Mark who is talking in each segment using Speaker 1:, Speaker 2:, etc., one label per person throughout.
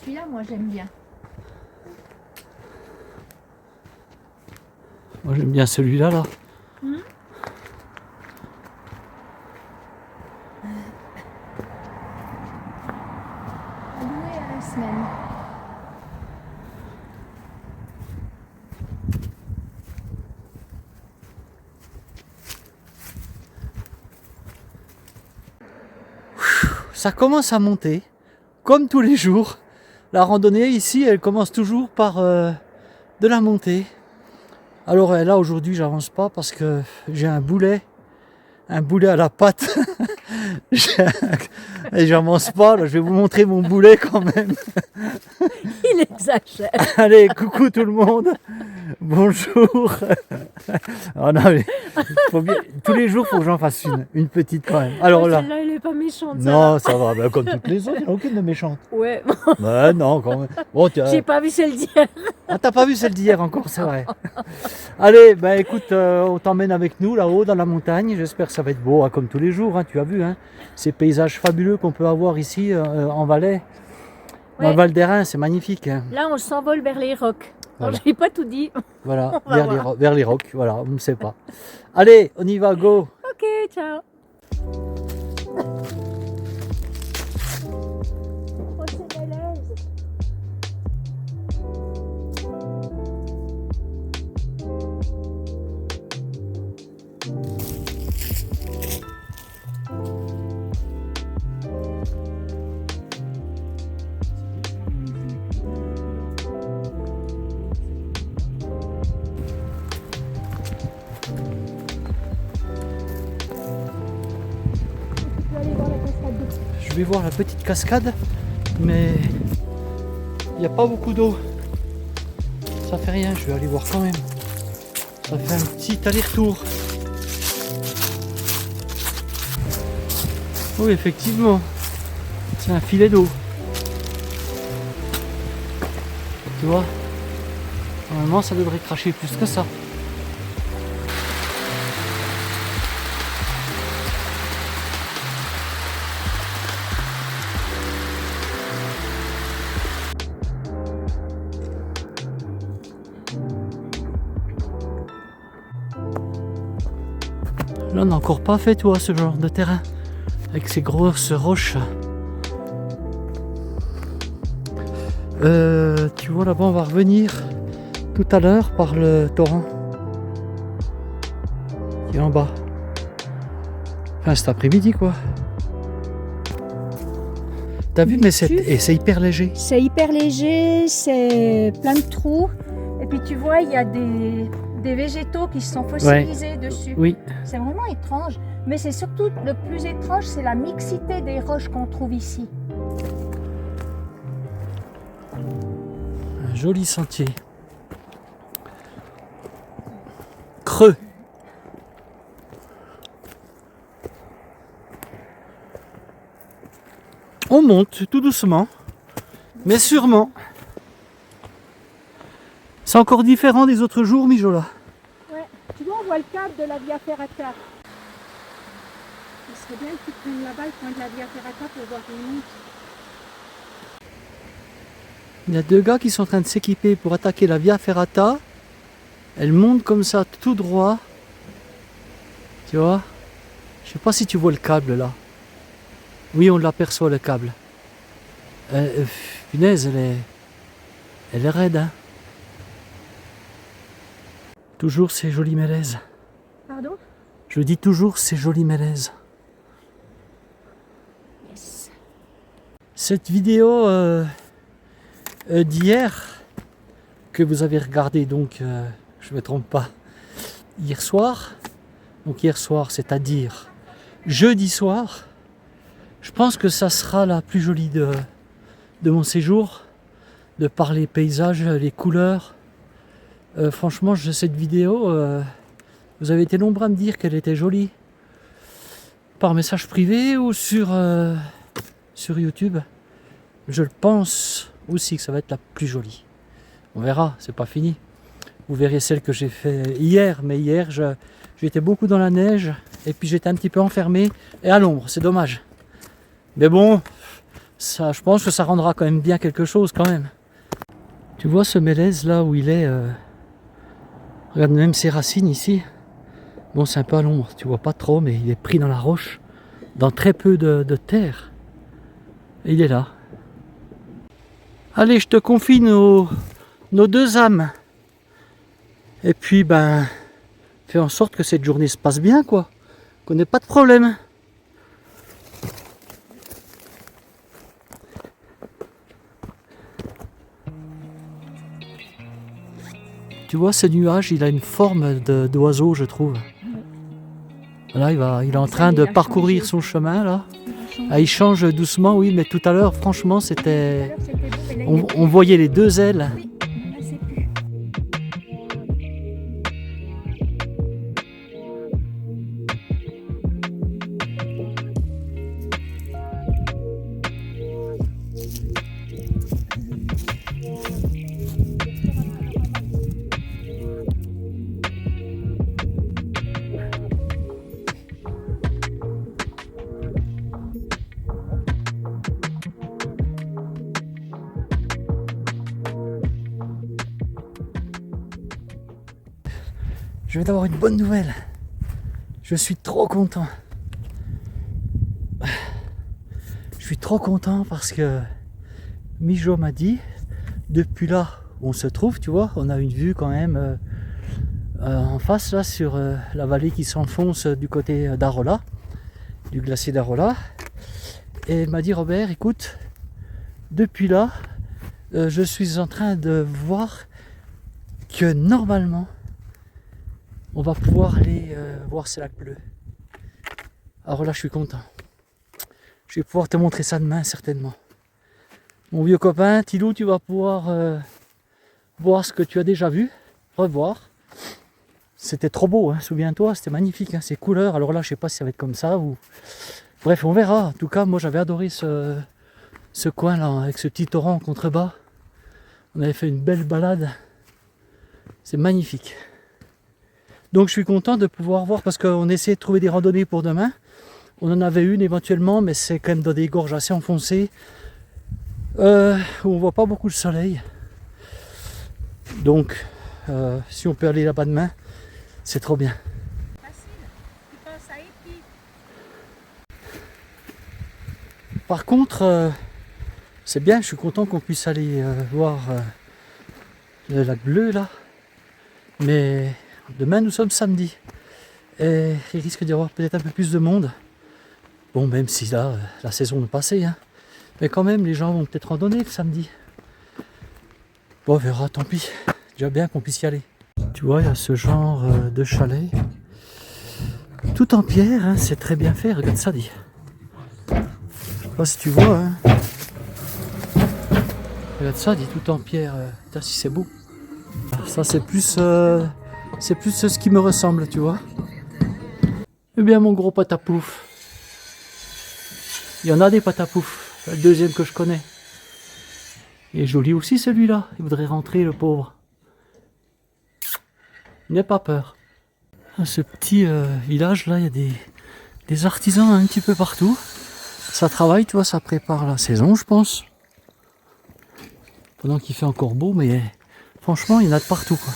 Speaker 1: celui-là, moi j'aime bien.
Speaker 2: Moi j'aime bien celui-là là.
Speaker 1: Loué à la semaine.
Speaker 2: Ça commence à monter, comme tous les jours. La randonnée ici, elle commence toujours par de la montée. Alors là aujourd'hui j'avance pas parce que j'ai un boulet à la patte. Et j'avance pas, là, je vais vous montrer mon boulet quand même.
Speaker 1: Il exagère.
Speaker 2: Allez, coucou tout le monde. Bonjour. Oh non, mais faut bien, tous les jours, il faut que j'en fasse une petite quand même. Alors là,
Speaker 1: Celle-là, elle est pas méchante.
Speaker 2: non, ça va, ben, comme toutes les autres, il n'y en a aucune de méchante.
Speaker 1: Ouais,
Speaker 2: Ben non, quand même. Bon,
Speaker 1: j'ai pas vu celle d'hier.
Speaker 2: ah, t'as pas vu celle d'hier encore, c'est vrai. Allez, ben écoute, on t'emmène avec nous là-haut dans la montagne. J'espère que ça va être beau, hein, comme tous les jours. Hein, tu as vu, hein, ces paysages fabuleux qu'on peut avoir ici en Valais. Dans
Speaker 1: Ouais.
Speaker 2: le Val d'Airain, c'est magnifique. Hein.
Speaker 1: Là, on s'envole vers les rocs.
Speaker 2: Voilà.
Speaker 1: J'ai pas tout dit.
Speaker 2: Voilà,
Speaker 1: On va voir.
Speaker 2: vers les rocs, voilà, on ne sait pas. Allez, on y va, go.
Speaker 1: Ok, ciao. Oh, c'est malaise. Tu peux aller voir la cascade d'eau.
Speaker 2: Je vais voir la petite cascade, mais il n'y a pas beaucoup d'eau. Ça fait rien, je vais aller voir quand même. Ça fait un petit aller-retour. Oui, effectivement, c'est un filet d'eau. Tu vois, normalement ça devrait cracher plus que ça. Là, on n'a encore pas fait, toi, ce genre de terrain. Avec ces grosses roches. Tu vois, là-bas, on va revenir tout à l'heure par le torrent. Qui est en bas. Enfin, cet après-midi, quoi. T'as vu, mais c'est hyper léger.
Speaker 1: C'est hyper léger, c'est plein de trous. Et puis tu vois, il y a des végétaux qui se sont fossilisés dessus.
Speaker 2: Oui.
Speaker 1: C'est vraiment étrange. Mais c'est surtout le plus étrange, c'est la mixité des roches qu'on trouve ici.
Speaker 2: Un joli sentier. Creux. On monte tout doucement, mais sûrement. C'est encore différent des autres jours, Mijola.
Speaker 1: Ouais. Tu vois, on voit le câble de la Via Ferrata. Il serait bien que tu prennes là-bas le coin de la Via Ferrata pour voir où il monte.
Speaker 2: Il y a deux gars qui sont en train de s'équiper pour attaquer la Via Ferrata. Elle monte comme ça, tout droit. Tu vois? Je sais pas si tu vois le câble là. Oui, on l'aperçoit le câble. Punaise, elle est raide, hein. Toujours ces jolies mélèzes.
Speaker 1: Pardon?
Speaker 2: Je dis toujours ces jolies mélèzes.
Speaker 1: Yes.
Speaker 2: Cette vidéo d'hier que vous avez regardée, donc je ne me trompe pas, hier soir. Donc hier soir, c'est-à-dire jeudi soir. Je pense que ça sera la plus jolie de mon séjour, de par les paysages, les couleurs. Franchement, cette vidéo, vous avez été nombreux à me dire qu'elle était jolie. Par message privé ou sur YouTube. Je pense aussi que ça va être la plus jolie. On verra, c'est pas fini. Vous verrez celle que j'ai fait hier, mais hier, j'étais beaucoup dans la neige et puis j'étais un petit peu enfermé et à l'ombre, c'est dommage. Mais bon, Ça, je pense que ça rendra quand même bien quelque chose quand même. Tu vois ce mélèze là où il est regarde même ses racines ici. Bon, c'est un peu à l'ombre, tu vois pas trop, mais il est pris dans la roche, dans très peu de terre. Et il est là. Allez, je te confie nos deux âmes. Et puis, ben, fais en sorte que cette journée se passe bien, quoi. Qu'on n'ait pas de problème. Tu vois, ce nuage, il a une forme d'oiseau, je trouve. Là, il est en train de parcourir son chemin, là. Ah, il change doucement, oui, mais tout à l'heure, franchement, c'était... On voyait les deux ailes. Je vais t'avoir une bonne nouvelle. Je suis trop content. Je suis trop content parce que Mijo m'a dit, depuis là où on se trouve, tu vois, on a une vue quand même en face là sur la vallée qui s'enfonce du côté d'Arola, du glacier d'Arola. Et il m'a dit, Robert, écoute, depuis là, je suis en train de voir que normalement, on va pouvoir aller voir ces lacs bleus. Alors là, je suis content. Je vais pouvoir te montrer ça demain, certainement. Mon vieux copain, Tilou, tu vas pouvoir voir ce que tu as déjà vu, revoir. C'était trop beau, hein, souviens-toi, c'était magnifique, hein, ces couleurs. Alors là, je sais pas si ça va être comme ça ou... Bref, on verra. En tout cas, moi, j'avais adoré ce coin-là, avec ce petit torrent en contrebas. On avait fait une belle balade. C'est magnifique. Donc je suis content de pouvoir voir, parce qu'on essaie de trouver des randonnées pour demain. On en avait une éventuellement, mais c'est quand même dans des gorges assez enfoncées, où on voit pas beaucoup le soleil. Donc si on peut aller là-bas demain, c'est trop bien. Par contre, c'est bien, je suis content qu'on puisse aller voir le lac bleu là. Mais demain nous sommes samedi. Et il risque d'y avoir peut-être un peu plus de monde. Bon, même si là, la saison est passée, hein. Mais quand même, les gens vont peut-être randonner le samedi. Bon, on verra, tant pis. Déjà bien qu'on puisse y aller. Tu vois, il y a ce genre de chalet. Tout en pierre, hein, c'est très bien fait, regarde ça, dit. Je sais pas si tu vois, hein. Regarde ça, dit, tout en pierre. Putain, si c'est beau. Ça, c'est plus ce qui me ressemble, tu vois. Eh bien, mon gros patapouf. Il y en a des patapouf. Le deuxième que je connais. Il est joli aussi celui-là. Il voudrait rentrer, le pauvre. N'aie pas peur. À ce petit village là, il y a des artisans un petit peu partout. Ça travaille, tu vois, ça prépare la saison, je pense. Pendant qu'il fait encore beau, mais franchement, il y en a de partout, quoi.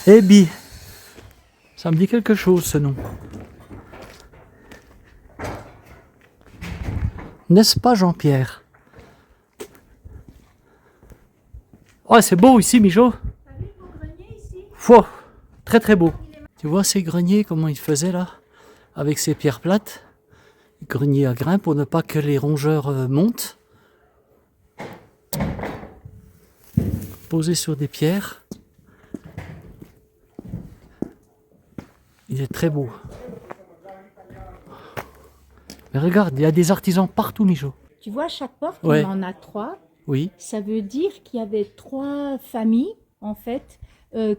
Speaker 2: Ebi. Ça me dit quelque chose, ce nom. N'est-ce pas, Jean-Pierre? Oh, c'est beau ici, Mijo. Fouah, très très beau. Tu vois ces greniers, comment ils faisaient là, avec ces pierres plates. Greniers à grains pour ne pas que les rongeurs montent. Posés sur des pierres. Il est très beau. Mais regarde, il y a des artisans partout, Mijo.
Speaker 1: Tu vois, à chaque porte,
Speaker 2: Ouais.
Speaker 1: on en a 3.
Speaker 2: Oui.
Speaker 1: Ça veut dire qu'il y avait 3 familles, en fait,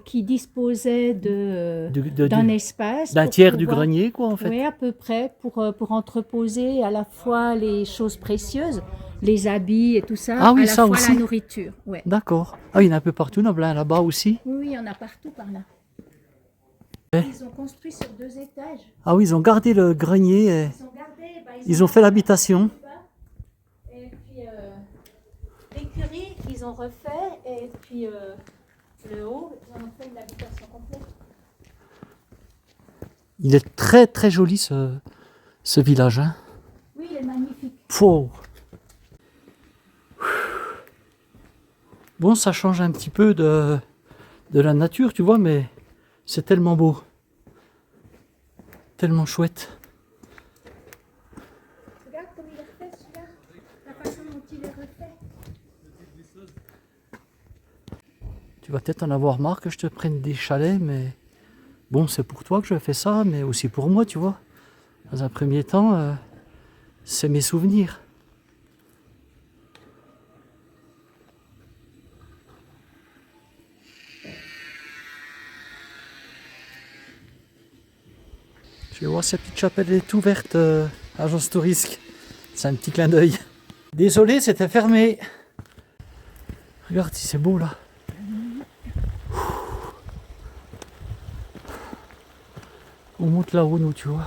Speaker 1: qui disposaient d'un espace.
Speaker 2: D'un
Speaker 1: pour
Speaker 2: tiers du
Speaker 1: pouvoir-
Speaker 2: grenier, quoi, en fait.
Speaker 1: Oui, à peu près, pour entreposer à la fois les choses précieuses, les habits et tout ça,
Speaker 2: Ah oui,
Speaker 1: à la
Speaker 2: ça
Speaker 1: fois
Speaker 2: aussi.
Speaker 1: la nourriture. Ouais.
Speaker 2: D'accord. Ah, il y en a un peu partout, là-bas aussi.
Speaker 1: Oui, il y en a partout par là. Ils ont construit sur 2 étages.
Speaker 2: Ah oui, ils ont gardé le grenier, et
Speaker 1: Ils ont gardé,
Speaker 2: ils ont fait l'habitation.
Speaker 1: Et puis l'écurie, ils ont refait. Et puis le haut, ils ont fait l'habitation complète.
Speaker 2: Il est très très joli ce village. Hein.
Speaker 1: Oui, il est magnifique.
Speaker 2: Wow. Bon, ça change un petit peu de la nature, tu vois, mais c'est tellement beau. Tellement chouette.
Speaker 1: Regarde comme il est refait celui-là. La façon dont il est refait.
Speaker 2: Tu vas peut-être en avoir marre que je te prenne des chalets, mais bon, c'est pour toi que je fais ça, mais aussi pour moi, tu vois. Dans un premier temps, c'est mes souvenirs. Je vais voir si la petite chapelle est ouverte, agence touristique. C'est un petit clin d'œil. Désolé, c'était fermé. Regarde si c'est beau là. On monte là-haut, nous, tu vois.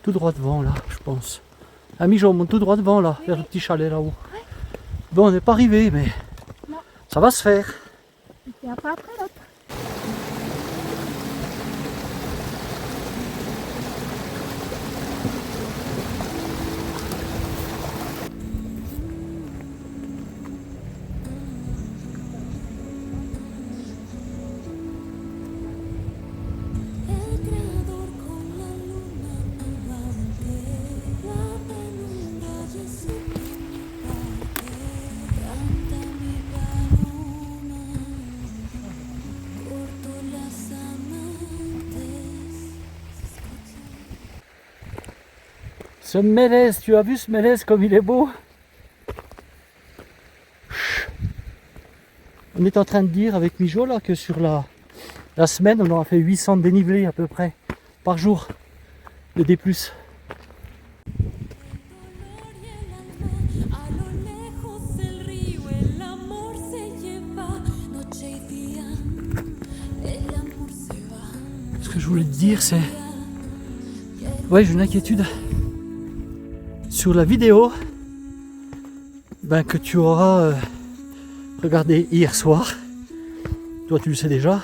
Speaker 2: Tout droit devant, là, je pense. Ami, on monte tout droit devant, là, vers le petit chalet là-haut. Bon, on n'est pas arrivé, mais
Speaker 1: non.
Speaker 2: Ça va se faire.
Speaker 1: Et après l'autre.
Speaker 2: Ce mélèze, tu as vu ce mélèze comme il est beau? On est en train de dire avec Mijo là que sur la semaine on aura fait 800 dénivelés à peu près par jour de D+. Ce que je voulais te dire c'est... Ouais, j'ai une inquiétude. Sur la vidéo que tu auras regardé hier soir, toi tu le sais déjà,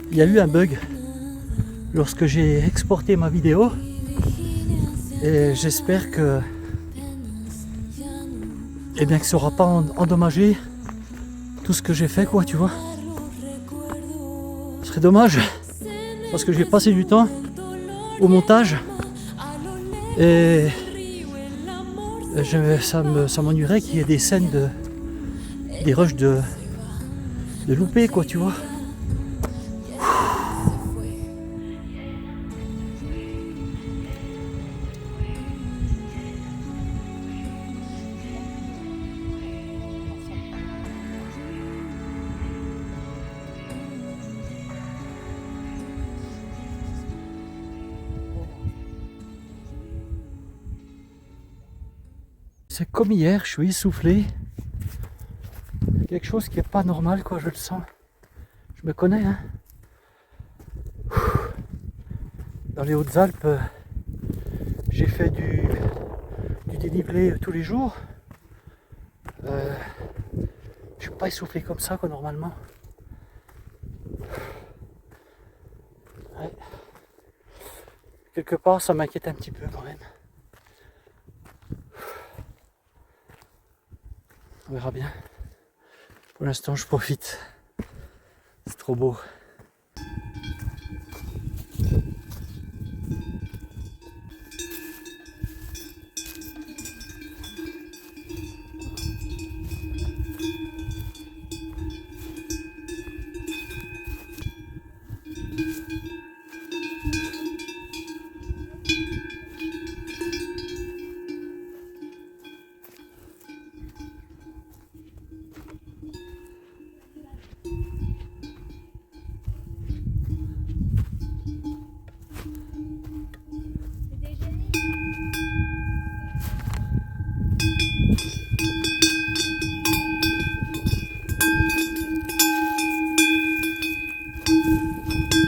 Speaker 2: il y a eu un bug lorsque j'ai exporté ma vidéo et j'espère que que ça n'aura pas endommagé tout ce que j'ai fait, quoi, tu vois. Ce serait dommage parce que j'ai passé du temps au montage et ça m'ennuierait qu'il y ait des scènes des rushs de louper, quoi, tu vois. C'est comme hier, je suis essoufflé. Quelque chose qui est pas normal, quoi, je le sens. Je me connais, hein. Dans les Hautes-Alpes, j'ai fait du dénivelé tous les jours. Je suis pas essoufflé comme ça, quoi, normalement. Ouais. Quelque part, ça m'inquiète un petit peu quand même. On verra bien. Pour l'instant, je profite. C'est trop beau.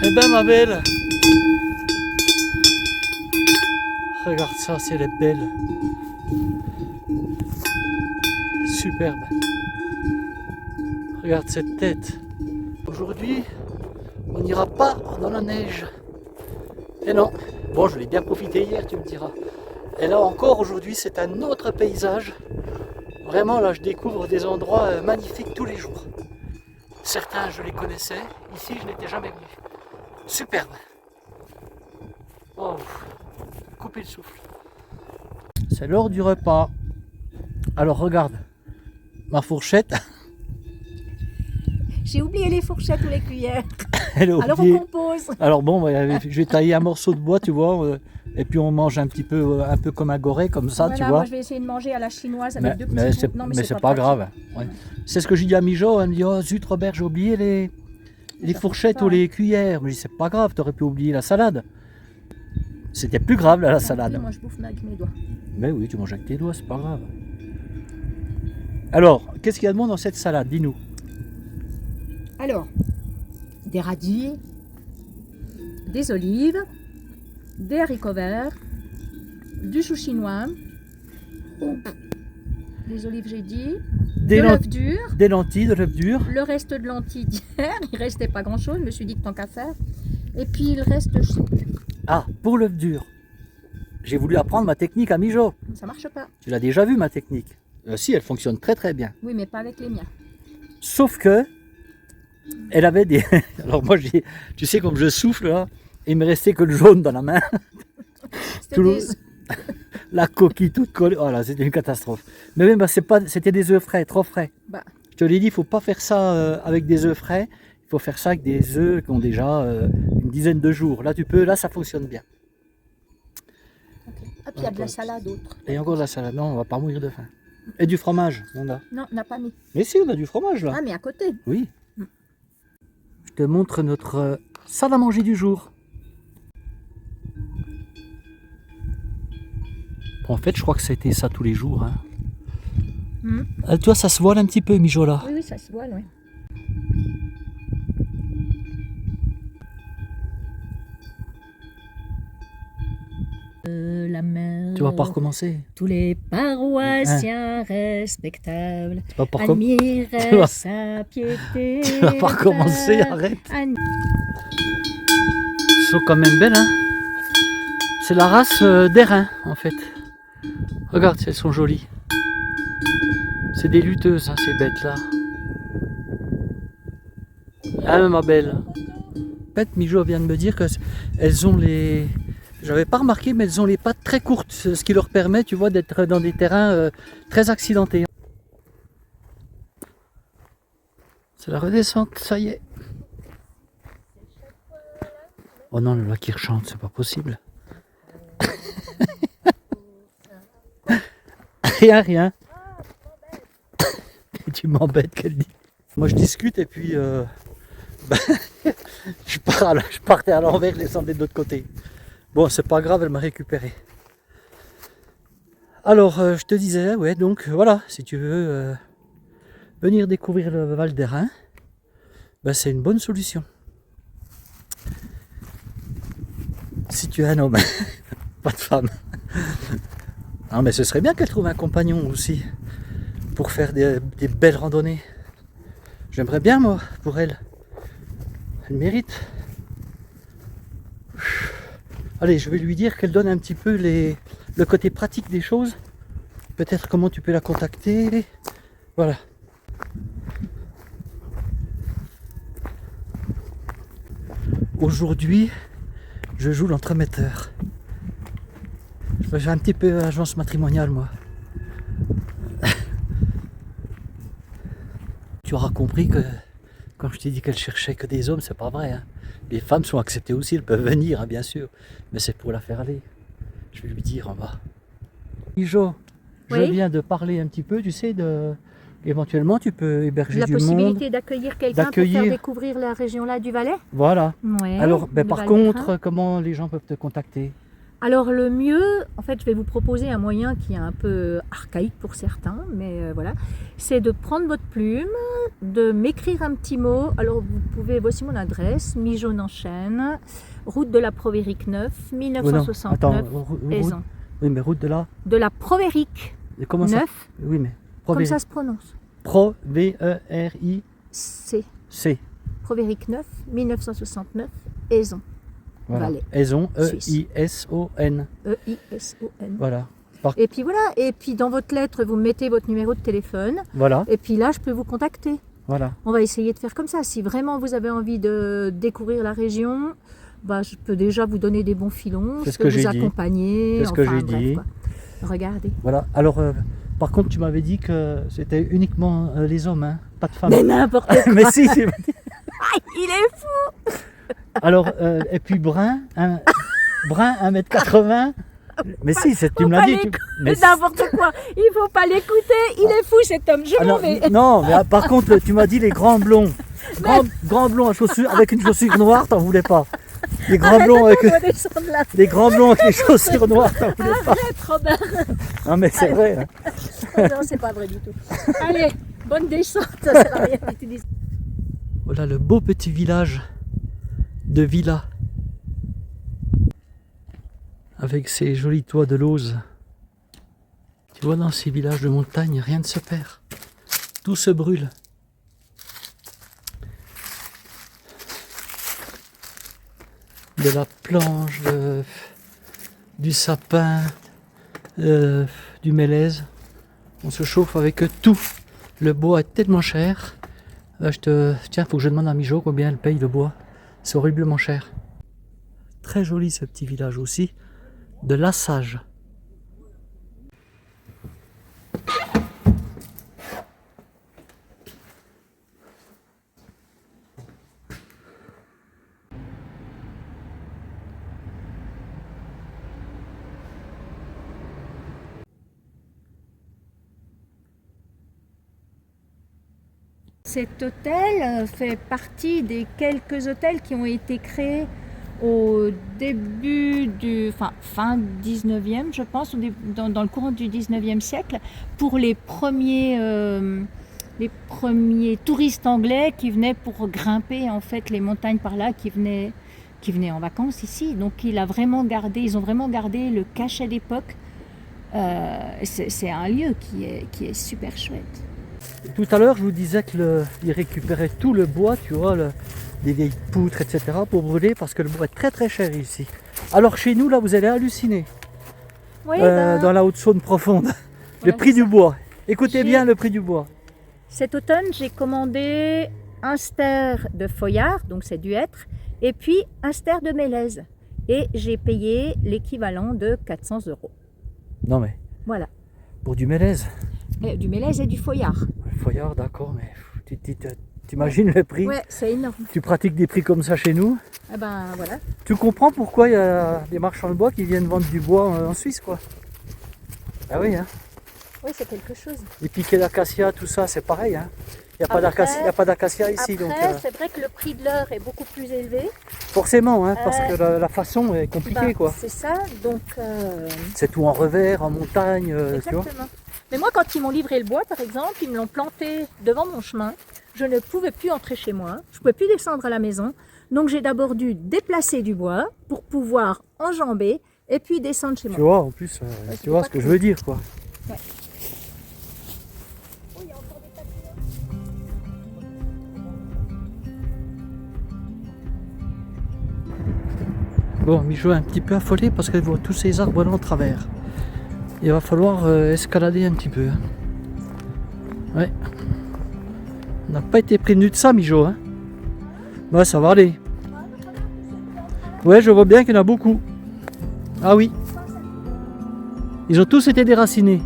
Speaker 2: Eh ben ma belle, regarde ça, c'est elle est belle. Superbe. Regarde cette tête. Aujourd'hui, on n'ira pas dans la neige. Et non. Bon, je l'ai bien profité hier, tu me diras. Et là encore, aujourd'hui, c'est un autre paysage. Vraiment, là, je découvre des endroits magnifiques tous les jours. Certains, je les connaissais. Ici, je n'étais jamais venu. Superbe. Oh, couper le souffle. C'est l'heure du repas. Alors, regarde. Ma fourchette.
Speaker 1: J'ai oublié les fourchettes ou les cuillères.
Speaker 2: Elle est
Speaker 1: Alors
Speaker 2: oubliée.
Speaker 1: on compose.
Speaker 2: Alors bon, je vais tailler un morceau de bois, tu vois, et puis on mange un peu comme un goré, comme ça,
Speaker 1: Voilà,
Speaker 2: tu vois.
Speaker 1: moi je vais essayer de manger à la chinoise avec deux petits
Speaker 2: Mais
Speaker 1: bouts.
Speaker 2: c'est
Speaker 1: Non,
Speaker 2: mais c'est pas
Speaker 1: pratique.
Speaker 2: grave. Ouais. C'est ce que j'ai dit à Mijo, elle me dit, oh zut Robert, j'ai oublié les fourchettes
Speaker 1: pas,
Speaker 2: ou les cuillères. Mais je dis, c'est pas grave, t'aurais pu oublier la salade. C'était plus grave là, la salade.
Speaker 1: Moi je bouffe avec mes doigts.
Speaker 2: Mais oui, tu manges avec tes doigts, c'est pas grave. Alors, qu'est-ce qu'il y a de bon dans cette salade, dis-nous.
Speaker 1: Alors, des radis, des olives, des haricots verts, du chou chinois, des olives j'ai dit, de l'œuf dur,
Speaker 2: des lentilles, de l'œuf dur.
Speaker 1: le reste de lentilles d'hier, il restait pas grand chose, je me suis dit que tant qu'à faire. Et puis le reste, je sais plus,
Speaker 2: Ah, pour l'œuf dur. J'ai voulu apprendre ma technique à Mijo.
Speaker 1: ça marche pas.
Speaker 2: Tu l'as déjà vu ma technique. Si, elle fonctionne très très bien.
Speaker 1: Oui, mais pas avec les miens.
Speaker 2: Sauf que elle avait des. Alors moi, tu sais comme je souffle là, il me restait que le jaune dans la main.
Speaker 1: C'était
Speaker 2: Tout le-
Speaker 1: des-
Speaker 2: La coquille toute collée. Voilà, c'était une catastrophe. Mais même, c'était des œufs frais, trop frais.
Speaker 1: Bah,
Speaker 2: Je te l'ai dit, il faut pas faire ça avec des œufs frais. Il faut faire ça avec des œufs qui ont déjà une dizaine de jours. Là, ça fonctionne bien.
Speaker 1: ok. Ah, puis il y a de la salade autre.
Speaker 2: Et encore de la salade. Non, on va pas mourir de faim. Et du fromage, on a.
Speaker 1: Non, on n'a pas mis.
Speaker 2: Mais si, on a du fromage là.
Speaker 1: Ah, mais à côté.
Speaker 2: Oui. Je te montre notre salle à manger du jour. En fait, je crois que c'était ça tous les jours. Hein.
Speaker 1: Hmm.
Speaker 2: Tu vois, ça se voile un petit peu, Mijo, là.
Speaker 1: Oui, oui, ça se voit, oui. La mer.
Speaker 2: Tu vas pas recommencer.
Speaker 1: Tous les paroissiens respectables
Speaker 2: Tu vas pas, Tu vas-
Speaker 1: admirent sa piété.
Speaker 2: tu vas pas recommencer, arrête.
Speaker 1: An-
Speaker 2: Ils sont quand même belles, hein. C'est la race d'airain, en fait. Regarde, elles sont jolies. C'est des lutteuses, hein, ces bêtes-là. Ah, ma belle. En fait, Mijo vient de me dire qu'elles ont les... J'avais pas remarqué, mais elles ont les pattes très courtes, ce qui leur permet, tu vois, d'être dans des terrains très accidentés. C'est la redescente, ça y est. Oh non, le lac qui rechante, c'est pas possible. Rien. Tu m'embêtes, qu'elle dit. Moi, je discute et puis je partais à l'envers, je descendais de l'autre côté. Bon, c'est pas grave, elle m'a récupéré. Alors, je te disais, ouais, donc voilà, si tu veux venir découvrir le Val d'Airain, ben, c'est une bonne solution. Si tu es un homme, pas de femme. Non, mais ce serait bien qu'elle trouve un compagnon aussi, pour faire des belles randonnées. J'aimerais bien, moi, pour elle. Elle mérite. Allez, je vais lui dire qu'elle donne un petit peu le côté pratique des choses. Peut-être comment tu peux la contacter. Voilà. Aujourd'hui, je joue l'entremetteur. Je fais un petit peu agence matrimoniale, moi. Tu auras compris que quand je t'ai dit qu'elle cherchait que des hommes, c'est pas vrai. Hein. Les femmes sont acceptées aussi, elles peuvent venir, hein, bien sûr. Mais c'est pour la faire aller. Je vais lui dire en bas. Mijo, je
Speaker 1: Oui.
Speaker 2: viens de parler un petit peu, tu sais, éventuellement tu peux héberger
Speaker 1: La
Speaker 2: du monde.
Speaker 1: possibilité d'accueillir quelqu'un pour faire
Speaker 2: d'accueillir.
Speaker 1: découvrir la région là du Valais.
Speaker 2: Voilà.
Speaker 1: Ouais,
Speaker 2: Alors,
Speaker 1: le
Speaker 2: par
Speaker 1: Val
Speaker 2: contre,
Speaker 1: d'Airain.
Speaker 2: comment les gens peuvent te contacter?
Speaker 1: Alors le mieux, en fait je vais vous proposer un moyen qui est un peu archaïque pour certains, mais voilà, c'est de prendre votre plume, de m'écrire un petit mot. Alors vous pouvez, voici mon adresse, Mijaune en Chêne, route de la Provérique 9,
Speaker 2: Oh non,
Speaker 1: 1969,
Speaker 2: attends,
Speaker 1: Aizan.
Speaker 2: oui, mais route de là.
Speaker 1: De la Provérique
Speaker 2: Comment ça?
Speaker 1: 9,
Speaker 2: Oui, mais
Speaker 1: comme ça se prononce.
Speaker 2: Pro-V-E-R-I-C.
Speaker 1: C'est Provérique 9, 1969, Aizan.
Speaker 2: Voilà.
Speaker 1: Valais.
Speaker 2: Aizon,
Speaker 1: Suisse.
Speaker 2: E-I-S-O-N.
Speaker 1: E-I-S-O-N.
Speaker 2: Voilà.
Speaker 1: Et puis voilà, et puis dans votre lettre, vous mettez votre numéro de téléphone,
Speaker 2: Voilà.
Speaker 1: et puis là, je peux vous contacter.
Speaker 2: Voilà.
Speaker 1: On va essayer de faire comme ça. Si vraiment vous avez envie de découvrir la région, bah, je peux déjà vous donner des bons filons,
Speaker 2: C'est
Speaker 1: je
Speaker 2: ce
Speaker 1: peux
Speaker 2: que
Speaker 1: vous
Speaker 2: j'ai dit.
Speaker 1: accompagner.
Speaker 2: C'est ce que j'ai
Speaker 1: bref,
Speaker 2: dit.
Speaker 1: quoi. Regardez.
Speaker 2: Voilà. Alors, par contre, tu m'avais dit que c'était uniquement les hommes, hein, pas de femmes.
Speaker 1: Mais n'importe quoi.
Speaker 2: Mais si, c'est...
Speaker 1: Il est fou.
Speaker 2: Alors, et puis brun, brun 1m80. Mais si, tu me l'as dit.
Speaker 1: Mais n'importe quoi. Il faut pas l'écouter. Il est fou cet homme. Je m'en vais.
Speaker 2: Non, mais par contre, tu m'as dit les grands blonds. Grands blonds à chaussures, avec une chaussure noire, t'en voulais pas. Les grands blonds avec les grands blonds avec les chaussures noires, t'en voulais pas.
Speaker 1: Arrête, Robert.
Speaker 2: Non, mais c'est vrai. Hein.
Speaker 1: Non, c'est pas vrai du tout. Allez, bonne descente. Ça sert à rien d'utiliser.
Speaker 2: Voilà le beau petit village de Villa. Avec ses jolis toits de lauze. Tu vois, dans ces villages de montagne, rien ne se perd. Tout se brûle. De la planche, du sapin, du mélèze. On se chauffe avec tout. Le bois est tellement cher. Tiens, faut que je demande à Mijo combien elle paye le bois. C'est horriblement cher. Très joli ce petit village aussi. De Lassage.
Speaker 1: Cet hôtel fait partie des quelques hôtels qui ont été créés au début fin 19e, je pense, dans le courant du 19e siècle, pour les premiers touristes anglais qui venaient pour grimper en fait les montagnes par là, qui venaient en vacances ici. Donc ils ont vraiment gardé le cachet d'époque. C'est un lieu qui est super chouette.
Speaker 2: Tout à l'heure, je vous disais qu'ils récupéraient tout le bois, tu vois, des vieilles poutres, etc. pour brûler parce que le bois est très très cher ici. Alors chez nous, là, vous allez halluciner.
Speaker 1: Oui,
Speaker 2: dans la Haute-Saône profonde. Le prix du bois. Écoutez bien le prix du bois.
Speaker 1: Cet automne, j'ai commandé un ster de Foillard, donc c'est du hêtre, et puis un ster de mélèze. Et j'ai payé l'équivalent de 400 €.
Speaker 2: Non mais,
Speaker 1: voilà.
Speaker 2: Pour du mélèze.
Speaker 1: Du mélèze et du Foillard.
Speaker 2: Le Foillard, d'accord, mais t'imagines le prix?
Speaker 1: Ouais, c'est énorme.
Speaker 2: Tu pratiques des prix comme ça chez nous?
Speaker 1: Ah ben voilà.
Speaker 2: Tu comprends pourquoi il y a des marchands de bois qui viennent vendre du bois en Suisse, quoi? Ah oui, hein?
Speaker 1: Oui, c'est quelque chose.
Speaker 2: Les piquets d'acacia, tout ça, c'est pareil, hein? Il n'y a pas d'acacia ici.
Speaker 1: Après,
Speaker 2: donc,
Speaker 1: c'est vrai que le prix de l'heure est beaucoup plus élevé.
Speaker 2: Forcément, hein, parce que la façon est compliquée, quoi.
Speaker 1: C'est ça, donc...
Speaker 2: C'est tout en revers, en montagne, tu vois.
Speaker 1: Exactement. Mais moi, quand ils m'ont livré le bois, par exemple, ils me l'ont planté devant mon chemin. Je ne pouvais plus entrer chez moi, je ne pouvais plus descendre à la maison. Donc j'ai d'abord dû déplacer du bois pour pouvoir enjamber et puis descendre chez moi.
Speaker 2: Tu vois, en plus, tu vois ce que je veux dire, quoi.
Speaker 1: Ouais.
Speaker 2: Bon, Mijo est un petit peu affolé parce qu'elle voit tous ces arbres là en travers. Il va falloir escalader un petit peu. Hein. Ouais. On n'a pas été prévenu de ça, Mijo. Hein. Ouais, ça va aller. Ouais, je vois bien qu'il y en a beaucoup. Ah oui. Ils ont tous été déracinés.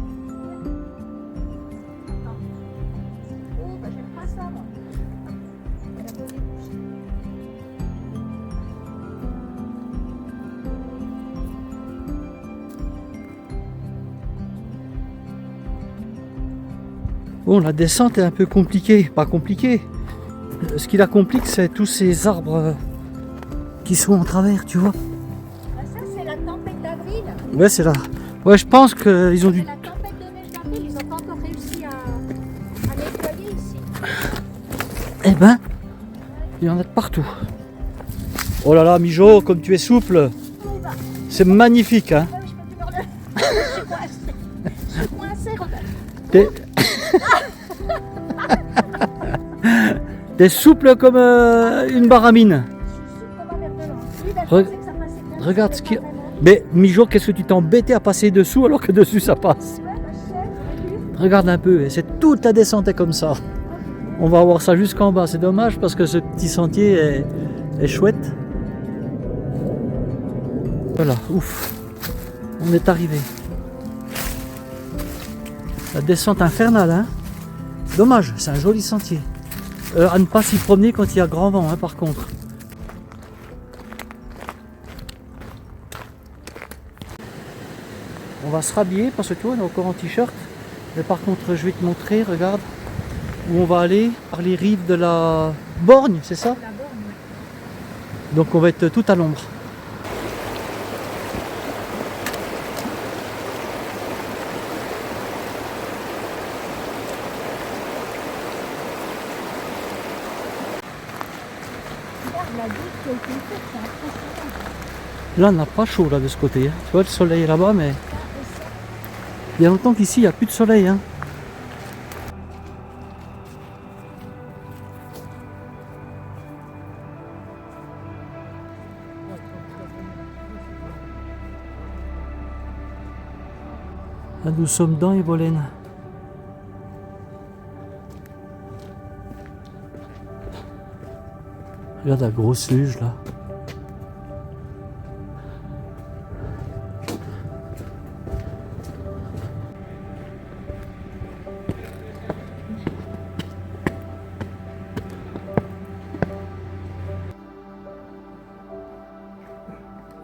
Speaker 2: Bon, la descente est un peu compliquée, pas compliquée. Ce qui la complique, c'est tous ces arbres qui sont en travers, tu vois.
Speaker 1: Ça, c'est la tempête d'avril
Speaker 2: Ouais, c'est là. Ouais, je pense qu'ils ont dû...
Speaker 1: C'est la tempête de neige d'avril, ils n'ont pas encore réussi à nettoyer ici.
Speaker 2: Eh ben, il y en a de partout. Oh là là, Mijo, comme tu es souple. C'est magnifique, hein.
Speaker 1: Ouais, je peux plus me relever. Je suis coincée. Je suis coincée, regarde.
Speaker 2: T'es... T'es souple comme une baramine.
Speaker 1: Je suis souple comme un verre de lance. Lui, ben, je
Speaker 2: Re-
Speaker 1: pensais que ça passait bien.
Speaker 2: Regarde ce
Speaker 1: c'était
Speaker 2: qui...
Speaker 1: pas vraiment.
Speaker 2: Mais Mijo, qu'est-ce que tu t'es embêté à passer dessous alors que dessus ça passe?
Speaker 1: Ouais, ma chaîne, recule.
Speaker 2: Regarde un peu, et c'est toute la descente est comme ça. On va avoir ça jusqu'en bas, c'est dommage parce que ce petit sentier est chouette. Voilà, ouf, on est arrivé. La descente infernale, hein. Dommage, c'est un joli sentier. À ne pas s'y promener quand il y a grand vent, hein, par contre. On va se rhabiller parce que tu vois, on est encore en t-shirt. Mais par contre, je vais te montrer, regarde, où on va aller par les rives de la Borgne, c'est ça?
Speaker 1: La borne.
Speaker 2: Donc on va être tout à l'ombre.
Speaker 1: Regarde la douche qui a été faite, c'est impressionnant.
Speaker 2: Là, on n'a pas chaud là de ce côté, hein. Tu vois le soleil est là-bas, mais
Speaker 1: Ça et ça.
Speaker 2: il y a longtemps qu'ici, il n'y a plus de soleil, hein. Là, nous sommes dans Ebolène. Regarde la grosse luge là.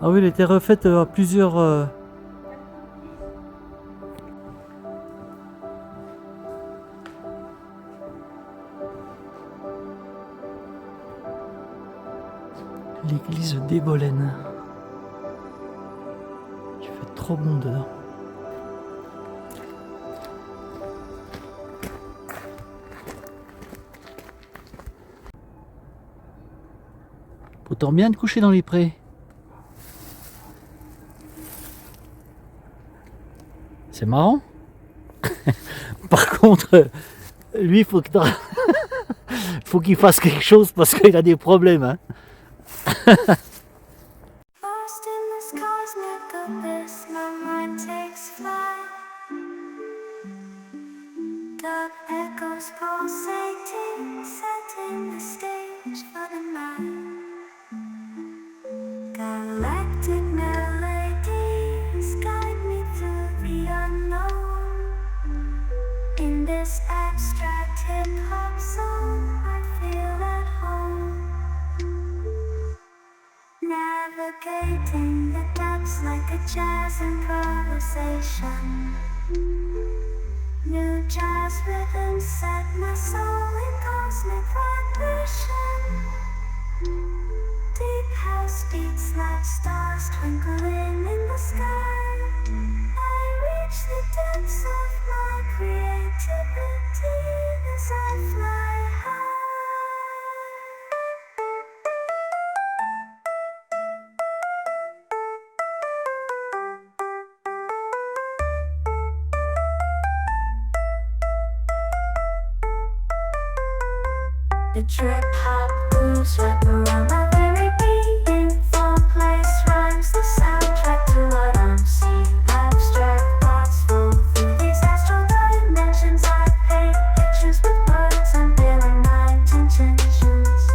Speaker 2: Ah oui, elle était refaite à plusieurs... L'église d'Ebolène. Il fait trop bon dedans. Autant bien de coucher dans les prés. C'est marrant. Par contre, lui, faut que faut qu'il fasse quelque chose parce qu'il a des problèmes, hein.
Speaker 3: Lost in this cosmic abyss, my mind takes flight. Dark echoes pulsating, setting the stage for the night. Galactic melodies guide me through the unknown. In this abstract hip-hop zone, I feel at home. Navigating the depths like a jazz improvisation. New jazz rhythms set my soul in cosmic vibration. Deep house beats like stars twinkling in the sky. I reach the depths of my creativity as I fly high. The trip hop grooves wrap around my very being. Fall place rhymes the soundtrack to what I'm seeing. Abstract thoughts flow through these astral dimensions. I paint pictures with words, unveiling my intentions.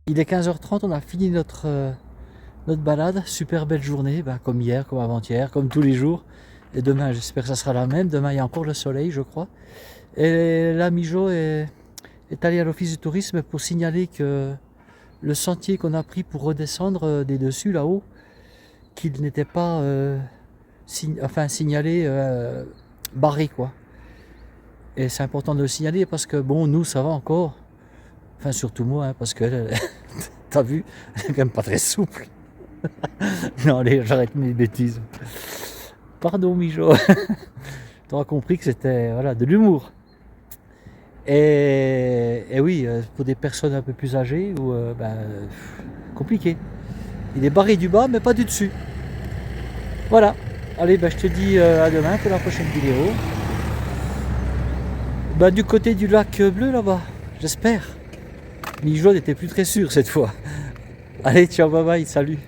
Speaker 2: Il est 15h30, on a fini notre balade. Super belle journée, comme hier, comme avant-hier, comme tous les jours. Et demain, j'espère que ça sera la même. Demain, il y a encore le soleil, je crois. Et là, Mijo est allé à l'office du tourisme pour signaler que le sentier qu'on a pris pour redescendre des dessus, là-haut, qu'il n'était pas signalé, barré, quoi. Et c'est important de le signaler parce que, bon, nous, ça va encore. Enfin, surtout moi, hein, parce que t'as vu, elle est quand même pas très souple. Non, allez, j'arrête mes bêtises. Pardon, Mijo. T'auras compris que c'était voilà, de l'humour. Et oui, pour des personnes un peu plus âgées, ou compliqué. Il est barré du bas, mais pas du dessus. Voilà. Allez, je te dis à demain pour la prochaine vidéo. Du côté du lac bleu là-bas, j'espère. Mijo n'était plus très sûr cette fois. Allez, ciao, bye bye, salut.